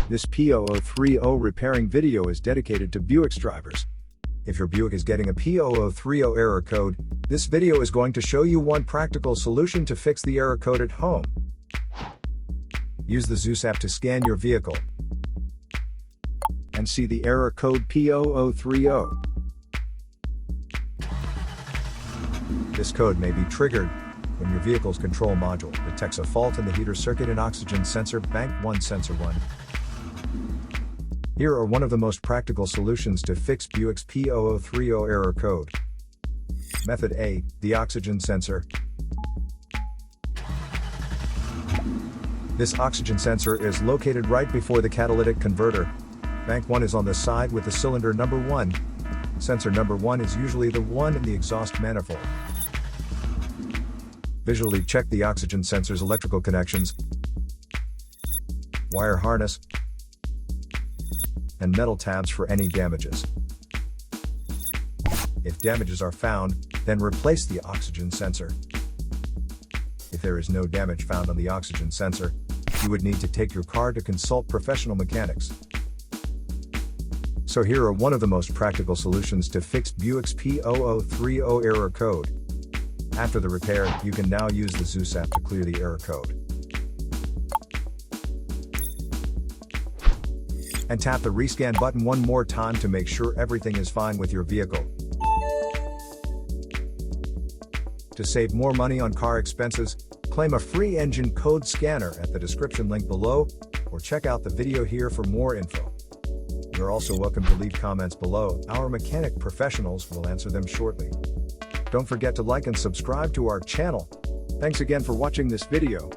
This P0030 repairing video is dedicated to Buick's drivers. If your Buick is getting a P0030 error code, this video is going to show you one practical solution to fix the error code at home. Use the HO2S app to scan your vehicle and see the error code P0030. This code may be triggered when your vehicle's control module detects a fault in the heater circuit and oxygen sensor bank 1 sensor 1. Here are one of the most practical solutions to fix Buick's P0030 error code. Method A, the oxygen sensor. This oxygen sensor is located right before the catalytic converter. Bank 1 is on the side with the cylinder number 1. Sensor number 1 is usually the one in the exhaust manifold. Visually check the oxygen sensor's electrical connections, wire harness, and metal tabs for any damages. If damages are found, then replace the oxygen sensor. If there is no damage found on the oxygen sensor, you would need to take your car to consult professional mechanics. So here are one of the most practical solutions to fix Buick's P0030 error code. After the repair, you can now use the HO2S app to clear the error code. And tap the rescan button one more time to make sure everything is fine with your vehicle. To save more money on car expenses, claim a free engine code scanner at the description link below, or check out the video here for more info. You're also welcome to leave comments below. Our mechanic professionals will answer them shortly. Don't forget to like and subscribe to our channel. Thanks again for watching this video.